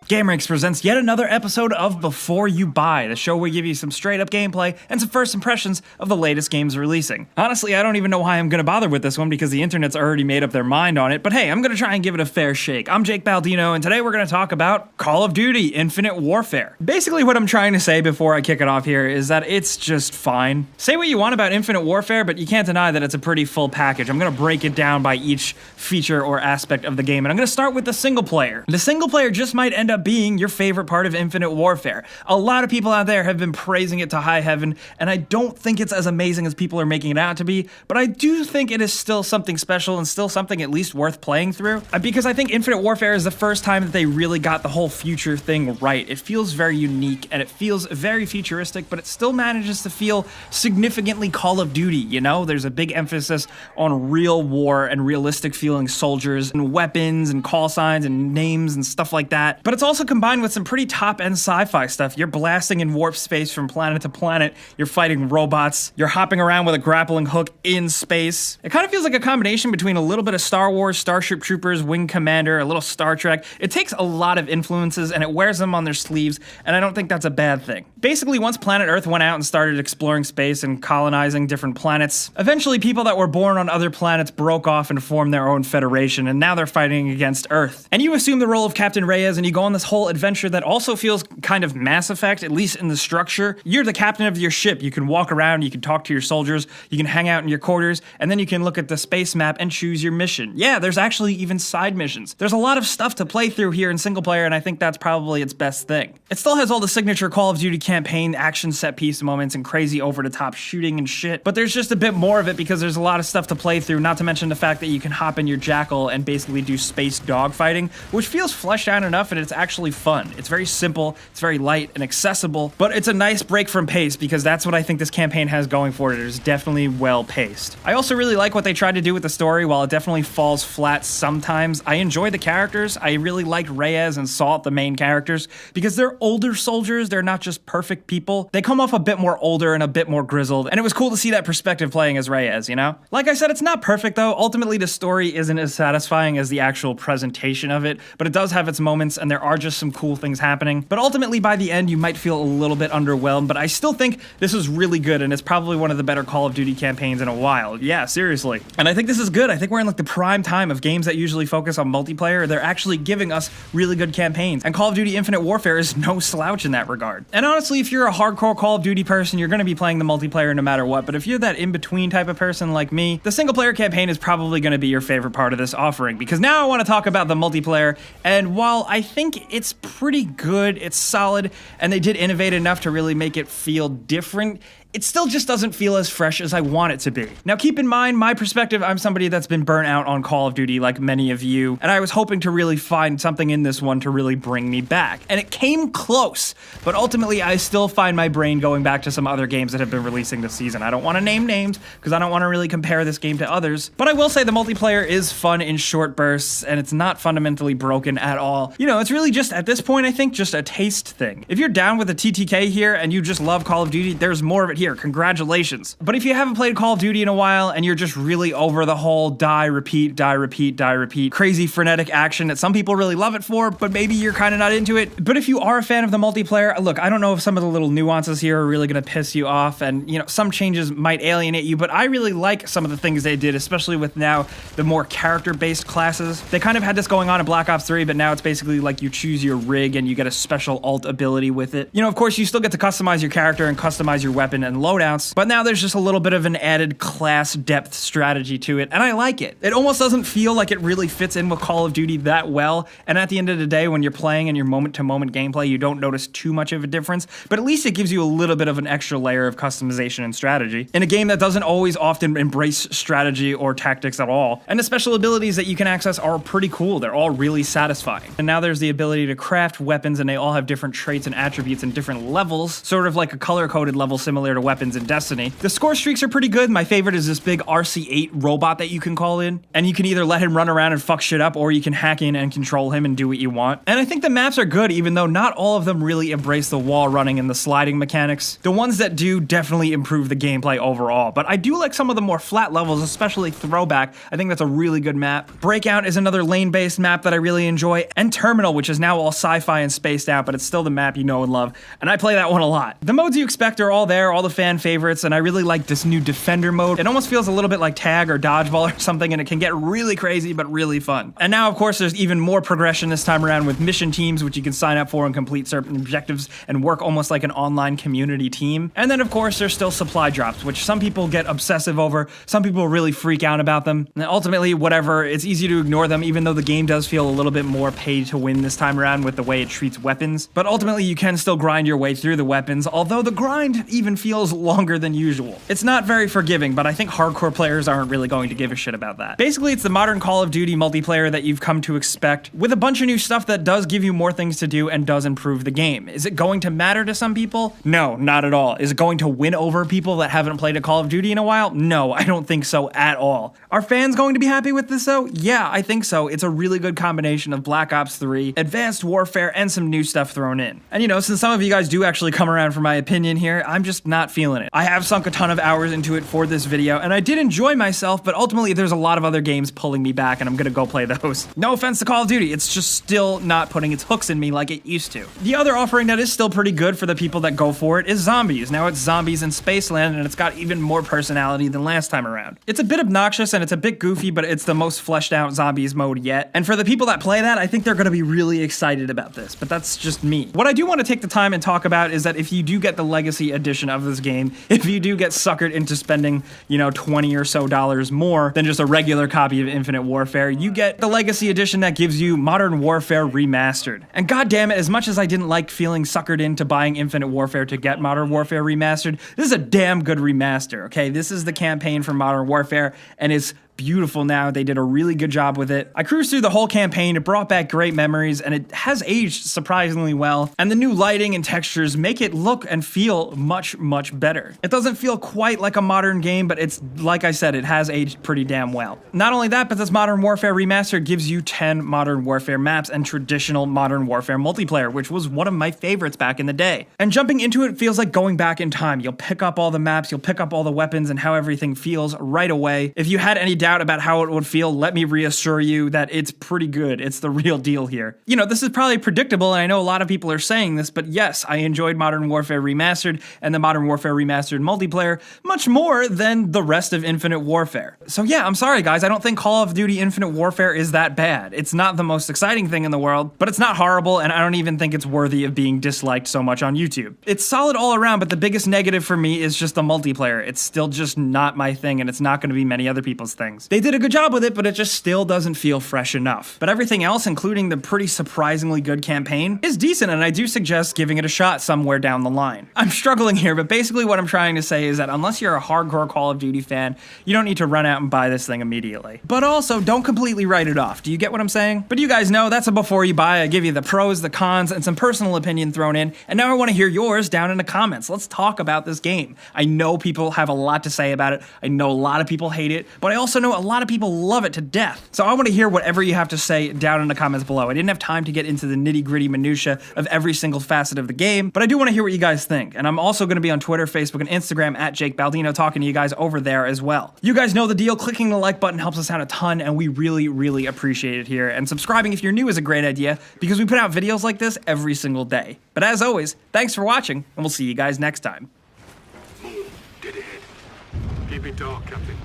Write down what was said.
GameRanks presents yet another episode of Before You Buy, the show where we give you some straight up gameplay and some first impressions of the latest games releasing. Honestly, I don't even know why I'm gonna bother with this one because the internet's already made up their mind on it, but hey, I'm gonna try and give it a fair shake. I'm Jake Baldino, and today we're gonna talk about Call of Duty Infinite Warfare. Basically what I'm trying to say before I kick it off here is that it's just fine. Say what you want about Infinite Warfare, but you can't deny that it's a pretty full package. I'm gonna break it down by each feature or aspect of the game, and I'm gonna start with the single player. The single player just might end up being your favorite part of Infinite Warfare. A lot of people out there have been praising it to high heaven, and I don't think it's as amazing as people are making it out to be, but I do think it is still something special and still something at least worth playing through, because I think Infinite Warfare is the first time that they really got the whole future thing right. It feels very unique, and it feels very futuristic, but it still manages to feel significantly Call of Duty, you know? There's a big emphasis on real war and realistic feeling soldiers and weapons and call signs and names and stuff like that, but it's also combined with some pretty top-end sci-fi stuff. You're blasting in warp space from planet to planet, you're fighting robots, you're hopping around with a grappling hook in space. It kind of feels like a combination between a little bit of Star Wars, Starship Troopers, Wing Commander, a little Star Trek. It takes a lot of influences and it wears them on their sleeves, and I don't think that's a bad thing. Basically, once planet Earth went out and started exploring space and colonizing different planets, eventually people that were born on other planets broke off and formed their own federation, and now they're fighting against Earth. And you assume the role of Captain Reyes, and you go on this whole adventure that also feels kind of Mass Effect, at least in the structure. You're the captain of your ship. You can walk around, you can talk to your soldiers, you can hang out in your quarters, and then you can look at the space map and choose your mission. Yeah, there's actually even side missions. There's a lot of stuff to play through here in single player, and I think that's probably its best thing. It still has all the signature Call of Duty campaign action set piece moments and crazy over-the-top shooting and shit, but there's just a bit more of it because there's a lot of stuff to play through, not to mention the fact that you can hop in your Jackal and basically do space dogfighting, which feels fleshed out enough and it's actually fun. It's very simple, it's very light and accessible, but it's a nice break from pace because that's what I think this campaign has going for it. It is definitely well paced. I also really like what they tried to do with the story. While it definitely falls flat sometimes, I enjoy the characters. I really liked Reyes and Salt, the main characters, because they're older soldiers. They're not just perfect people. They come off a bit more older and a bit more grizzled, and it was cool to see that perspective playing as Reyes, you know? Like I said, it's not perfect though. Ultimately, the story isn't as satisfying as the actual presentation of it, but it does have its moments and there are just some cool things happening. But ultimately, by the end, you might feel a little bit underwhelmed, but I still think this is really good, and it's probably one of the better Call of Duty campaigns in a while. Yeah, seriously. And I think this is good. I think we're in like the prime time of games that usually focus on multiplayer. They're actually giving us really good campaigns, and Call of Duty Infinite Warfare is no slouch in that regard. And honestly, if you're a hardcore Call of Duty person, you're gonna be playing the multiplayer no matter what, but if you're that in-between type of person like me, the single-player campaign is probably gonna be your favorite part of this offering, because now I want to talk about the multiplayer, and while I think it's pretty good, it's solid, and they did innovate enough to really make it feel different, it still just doesn't feel as fresh as I want it to be. Now keep in mind, my perspective, I'm somebody that's been burnt out on Call of Duty like many of you, and I was hoping to really find something in this one to really bring me back. And it came close, but ultimately I still find my brain going back to some other games that have been releasing this season. I don't want to name names, because I don't want to really compare this game to others, but I will say the multiplayer is fun in short bursts, and it's not fundamentally broken at all. You know, it's really just, at this point, I think, just a taste thing. If you're down with the TTK here, and you just love Call of Duty, there's more of it here. Congratulations. But if you haven't played Call of Duty in a while and you're just really over the whole die, repeat, crazy frenetic action that some people really love it for, but maybe you're kind of not into it. But if you are a fan of the multiplayer, look, I don't know if some of the little nuances here are really going to piss you off, and you know, some changes might alienate you, but I really like some of the things they did, especially with now the more character-based classes. They kind of had this going on in Black Ops 3, but now it's basically like you choose your rig and you get a special alt ability with it. You know, of course, you still get to customize your character and customize your weapon and loadouts, but now there's just a little bit of an added class depth strategy to it, and I like it. It almost doesn't feel like it really fits in with Call of Duty that well, and at the end of the day, when you're playing in your moment-to-moment gameplay, you don't notice too much of a difference, but at least it gives you a little bit of an extra layer of customization and strategy in a game that doesn't always often embrace strategy or tactics at all. And the special abilities that you can access are pretty cool. They're all really satisfying. And now there's the ability to craft weapons, and they all have different traits and attributes and different levels, sort of like a color-coded level similar to weapons in Destiny. The score streaks are pretty good. My favorite is this big RC8 robot that you can call in, and you can either let him run around and fuck shit up, or you can hack in and control him and do what you want. And I think the maps are good, even though not all of them really embrace the wall running and the sliding mechanics. The ones that do definitely improve the gameplay overall, but I do like some of the more flat levels, especially Throwback. I think that's a really good map. Breakout is another lane-based map that I really enjoy, and Terminal, which is now all sci-fi and spaced out, but it's still the map you know and love, and I play that one a lot. The modes you expect are all there, all the fan favorites, and I really like this new Defender mode. It almost feels a little bit like tag or dodgeball or something, and it can get really crazy, but really fun. And now, of course, there's even more progression this time around with mission teams, which you can sign up for and complete certain objectives and work almost like an online community team. And then, of course, there's still supply drops, which some people get obsessive over, some people really freak out about them. And ultimately, whatever, it's easy to ignore them, even though the game does feel a little bit more pay to win this time around with the way it treats weapons. But ultimately, you can still grind your way through the weapons, although the grind even feels longer than usual. It's not very forgiving, but I think hardcore players aren't really going to give a shit about that. Basically, it's the modern Call of Duty multiplayer that you've come to expect, with a bunch of new stuff that does give you more things to do and does improve the game. Is it going to matter to some people? No, not at all. Is it going to win over people that haven't played a Call of Duty in a while? No, I don't think so at all. Are fans going to be happy with this though? Yeah, I think so. It's a really good combination of Black Ops 3, Advanced Warfare, and some new stuff thrown in. And you know, since some of you guys do actually come around for my opinion here, I'm just not feeling it. I have sunk a ton of hours into it for this video, and I did enjoy myself, but ultimately there's a lot of other games pulling me back, and I'm gonna go play those. No offense to Call of Duty, it's just still not putting its hooks in me like it used to. The other offering that is still pretty good for the people that go for it is Zombies. Now it's Zombies in Spaceland, and it's got even more personality than last time around. It's a bit obnoxious and it's a bit goofy, but it's the most fleshed out Zombies mode yet. And for the people that play that, I think they're gonna be really excited about this, but that's just me. What I do want to take the time and talk about is that if you do get the Legacy edition of this game, if you do get suckered into spending, you know, $20 or so more than just a regular copy of Infinite Warfare, you get the Legacy edition that gives you Modern Warfare Remastered. And goddamn it, as much as I didn't like feeling suckered into buying Infinite Warfare to get Modern Warfare Remastered, this is a damn good remaster, okay? This is the campaign for Modern Warfare, and it's beautiful now. They did a really good job with it. I cruised through the whole campaign. It brought back great memories, and it has aged surprisingly well. And the new lighting and textures make it look and feel much, much better. It doesn't feel quite like a modern game, but it's, like I said, it has aged pretty damn well. Not only that, but this Modern Warfare Remastered gives you 10 Modern Warfare maps and traditional Modern Warfare multiplayer, which was one of my favorites back in the day. And jumping into it feels like going back in time. You'll pick up all the maps, you'll pick up all the weapons and how everything feels right away. If you had any doubt about how it would feel, let me reassure you that it's pretty good. It's the real deal here. You know, this is probably predictable, and I know a lot of people are saying this, but yes, I enjoyed Modern Warfare Remastered and the Modern Warfare Remastered multiplayer much more than the rest of Infinite Warfare. So yeah, I'm sorry guys, I don't think Call of Duty Infinite Warfare is that bad. It's not the most exciting thing in the world, but it's not horrible, and I don't even think it's worthy of being disliked so much on YouTube. It's solid all around, but the biggest negative for me is just the multiplayer. It's still just not my thing, and it's not going to be many other people's things. They did a good job with it, but it just still doesn't feel fresh enough. But everything else, including the pretty surprisingly good campaign, is decent, and I do suggest giving it a shot somewhere down the line. I'm struggling here, but basically what I'm trying to say is that unless you're a hardcore Call of Duty fan, you don't need to run out and buy this thing immediately. But also, don't completely write it off. Do you get what I'm saying? But you guys know that's a before you buy. I give you the pros, the cons, and some personal opinion thrown in, and now I want to hear yours down in the comments. Let's talk about this game. I know people have a lot to say about it. I know a lot of people hate it, but I also know a lot of people love it to death. So I want to hear whatever you have to say down in the comments below. I didn't have time to get into the nitty-gritty minutia of every single facet of the game, but I do want to hear what you guys think. And I'm also going to be on Twitter, Facebook, and Instagram at Jake Baldino talking to you guys over there as well. You guys know the deal. Clicking the like button helps us out a ton, and we really, really appreciate it here. And subscribing if you're new is a great idea because we put out videos like this every single day. But as always, thanks for watching, and we'll see you guys next time. Dead ahead. Keep it dark, Captain.